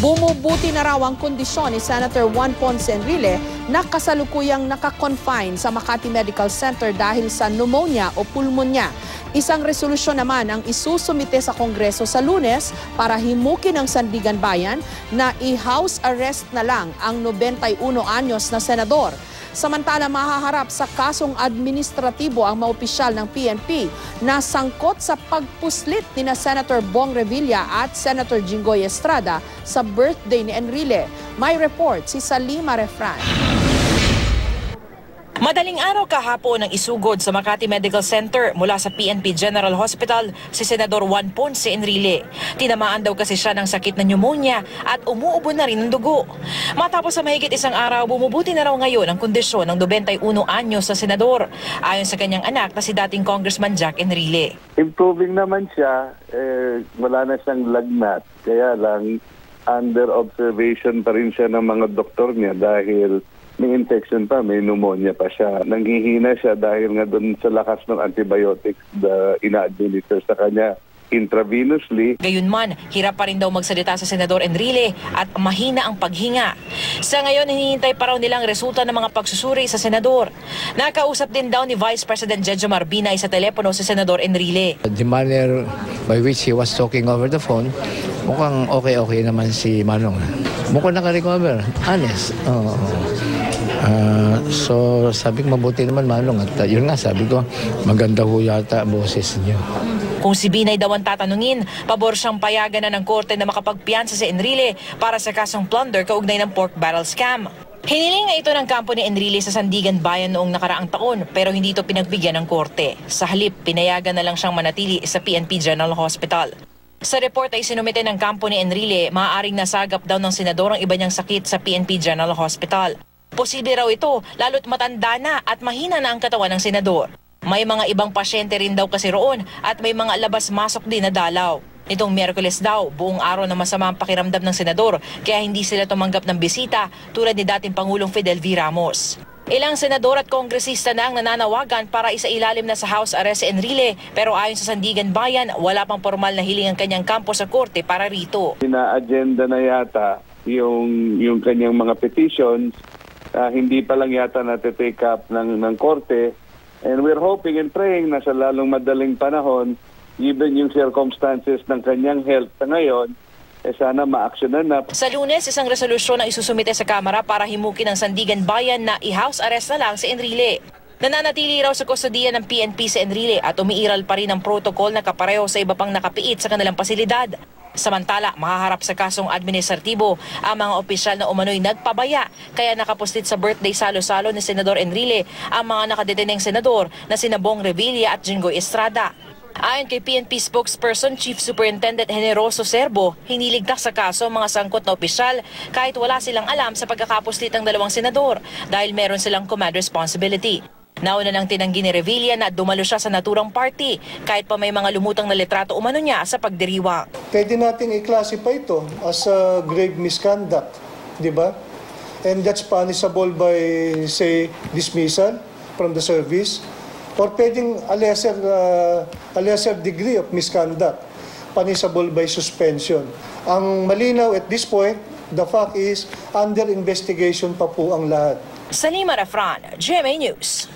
Bumubuti na raw ang kondisyon ni Senator Juan Ponce Enrile na kasalukuyang naka-confine sa Makati Medical Center dahil sa pneumonia o pulmonya. Isang resolusyon naman ang isusumite sa Kongreso sa Lunes para himukin ng Sandigan Bayan na i-house arrest na lang ang 91 anyos na senador. Samantala, mahaharap sa kasong administratibo ang mga opisyal ng PNP na sangkot sa pagpuslit ni Senator Bong Revilla at Senator Jinggoy Estrada sa birthday ni Enrile. May report si Salima Refran. Madaling araw kahapon ang isugod sa Makati Medical Center mula sa PNP General Hospital si Senador Juan Ponce Enrile. Tinamaan daw kasi siya ng sakit na pneumonia at umuubo na rin ng dugo. Matapos sa mahigit isang araw, bumubuti na raw ngayon ang kondisyon ng 91 anyos na senador. Ayon sa kanyang anak na si dating Congressman Jack Enrile. Improving naman siya, wala na siyang lagnat. Kaya lang, under observation pa rin siya ng mga doktor niya dahil may infection pa, may pneumonia pa siya. Nanghihina siya dahil nga doon sa lakas ng antibiotics na ina-administer sa kanya intravenously. Gayunman, hirap pa rin daw magsalita sa Senador Enrile at mahina ang paghinga. Sa ngayon, hinihintay pa raw nilang resulta ng mga pagsusuri sa senador. Nakausap din daw ni Vice President Jejo Marbinay sa telepono si Senador Enrile. The manner by which he was talking over the phone, mukhang okay naman si Manong. Mukhang naka-recover, honest. So sabi ko mabuti naman Manong at yun nga sabi ko maganda ho yata ang boses niyo. Kung si Binay daw ang tatanungin, pabor siyang payagan na ng korte na makapagpiyansa si Enrile para sa kasong plunder kaugnay ng pork barrel scam. Hiniling nga ito ng kampo ni Enrile sa Sandigan Bayan noong nakaraang taon pero hindi ito pinagbigyan ng korte. Sa halip, pinayagan na lang siyang manatili sa PNP General Hospital. Sa report ay sinumite ng kampo ni Enrile, maaaring nasagap daw ng senador ang iba niyang sakit sa PNP General Hospital. Posible raw ito, lalo't matanda na at mahina na ang katawan ng senador. May mga ibang pasyente rin daw kasi roon at may mga labas-masok din na dalaw. Nitong Miyerkules daw, buong araw na masama ang pakiramdam ng senador kaya hindi sila tumanggap ng bisita tulad ni dating Pangulong Fidel V. Ramos. Ilang senador at kongresista na ang nananawagan para isailalim na sa house arrest si Enrile pero ayon sa Sandigan Bayan, wala pang formal na hiling ang kanyang kampo sa korte para rito. Ina-agenda na yata yung kanyang mga petitions. Hindi pa lang yata na-take up ng korte. And we're hoping and praying na sa lalong madaling panahon, given yung circumstances ng kanyang health ngayon, sana ma-actionan na. Sa Lunes, isang resolusyon ang isusumite sa Kamara para himukin ng Sandigan Bayan na i-house arrest na lang si Enrile. Nananatili raw sa kustodiya ng PNP si Enrile at umiiral pa rin ang protocol na kapareho sa iba pang nakapiit sa kanilang pasilidad. Samantala, mahaharap sa kasong administratibo ang mga opisyal na umano'y nagpabaya kaya nakapuslit sa birthday salo-salo ni Senador Enrile ang mga nakadeteneng senador na sina Bong Revilla at Jinggoy Estrada. Ayon kay PNP spokesperson Chief Superintendent Generoso Serbo, hiniligtas sa kaso ang mga sangkot na opisyal kahit wala silang alam sa pagkakapuslit ng dalawang senador dahil meron silang command responsibility. Nauna nang tinanggi ni Revilla na dumalo siya sa naturang party kahit pa may mga lumutang na litrato umano niya sa pagdiriwang. Pwede nating i-classify ito as a grave misconduct, di ba? And that's punishable by, say, dismissal from the service or pwedeng a lesser degree of misconduct, punishable by suspension. Ang malinaw at this point, the fact is under investigation pa po ang lahat. Salima Refran, GMA News.